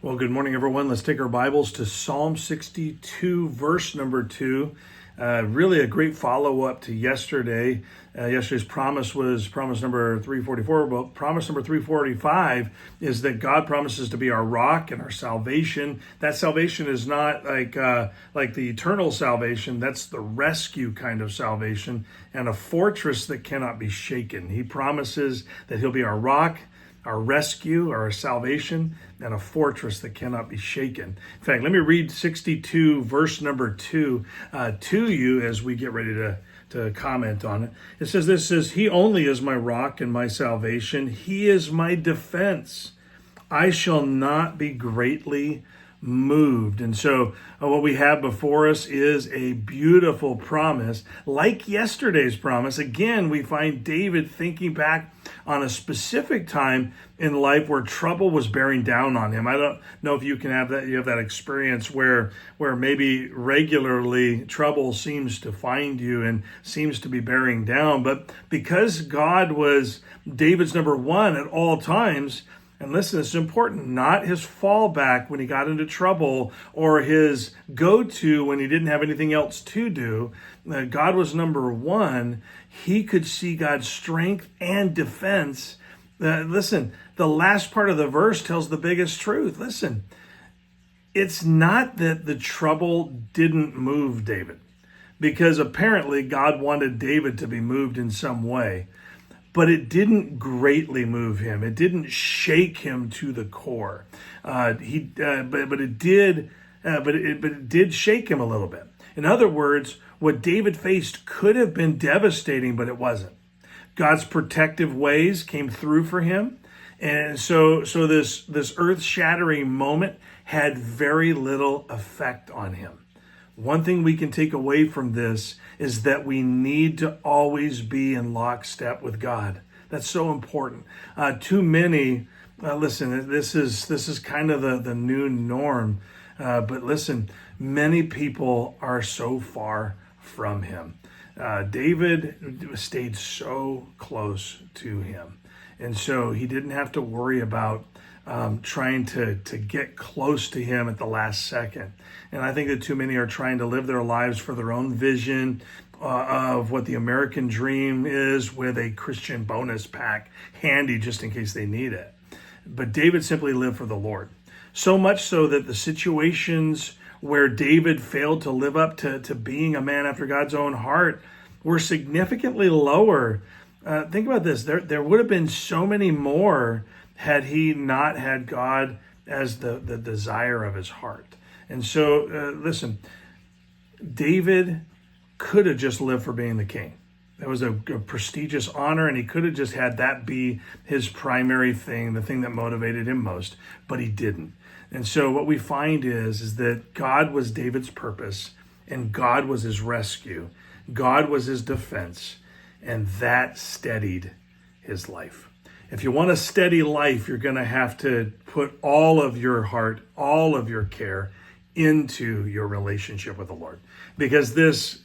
Well, good morning, everyone. Let's take our Bibles to Psalm 62, verse number 2. Really a great follow-up to yesterday. Yesterday's promise was promise number 344. Well, promise number 345 is that God promises to be our rock and our salvation. That salvation is not like the eternal salvation. That's the rescue kind of salvation and a fortress that cannot be shaken. He promises that he'll be our rock, our rescue, our salvation, and a fortress that cannot be shaken. In fact, let me read 62, verse number 2 to you as we get ready to comment on it. It says, this says, He only is my rock and my salvation. He is my defense. I shall not be greatly moved. And so what we have before us is a beautiful promise. Like yesterday's promise, again, we find David thinking back on a specific time in life where trouble was bearing down on him. I don't know if you can have that. You have that experience where maybe regularly trouble seems to find you and seems to be bearing down. But because God was David's number one at all times, and listen, it's important, not his fallback when he got into trouble or his go-to when he didn't have anything else to do. God was number one. He could see God's strength and defense. Listen, the last part of the verse tells the biggest truth. Listen, it's not that the trouble didn't move David, because apparently God wanted David to be moved in some way. But it didn't greatly move him. It didn't shake him to the core. But it did shake him a little bit. In other words, what David faced could have been devastating, but it wasn't. God's protective ways came through for him, and so this earth-shattering moment had very little effect on him. One thing we can take away from this is that we need to always be in lockstep with God. That's so important. Too many, listen, this is kind of the new norm. But listen, many people are so far from him. David stayed so close to him. And so he didn't have to worry about trying to get close to him at the last second. And I think that too many are trying to live their lives for their own vision of what the American dream is, with a Christian bonus pack handy just in case they need it. But David simply lived for the Lord. So much so that the situations where David failed to live up to being a man after God's own heart were significantly lower. Think about this. There would have been so many more had he not had God as the desire of his heart. And so, listen, David could have just lived for being the king. That was a prestigious honor, and he could have just had that be his primary thing, the thing that motivated him most, but he didn't. And so what we find is that God was David's purpose, and God was his rescue. God was his defense, and that steadied his life. If you want a steady life, you're going to have to put all of your heart, all of your care into your relationship with the Lord. Because this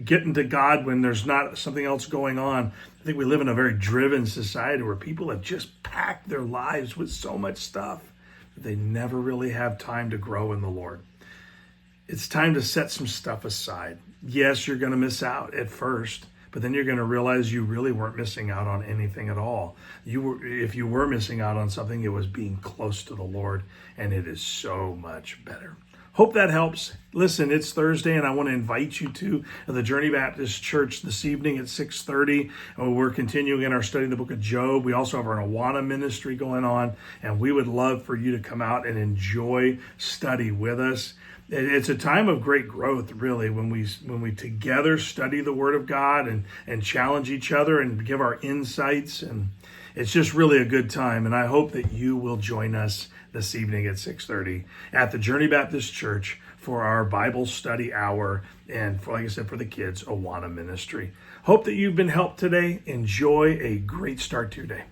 getting to God when there's not something else going on, I think we live in a very driven society where people have just packed their lives with so much stuff that they never really have time to grow in the Lord. It's time to set some stuff aside. Yes, you're going to miss out at first, but then you're going to realize you really weren't missing out on anything at all. If you were missing out on something, it was being close to the Lord, and it is so much better. Hope that helps. Listen, it's Thursday, and I want to invite you to the Journey Baptist Church this evening at 6:30. We're continuing in our study of the book of Job. We also have our Awana ministry going on, and we would love for you to come out and enjoy study with us. It's a time of great growth, really, when we together study the Word of God and challenge each other and give our insights. And it's just really a good time. And I hope that you will join us this evening at 6:30 at the Journey Baptist Church for our Bible study hour and, like I said, for the kids, Awana ministry. Hope that you've been helped today. Enjoy a great start to your day.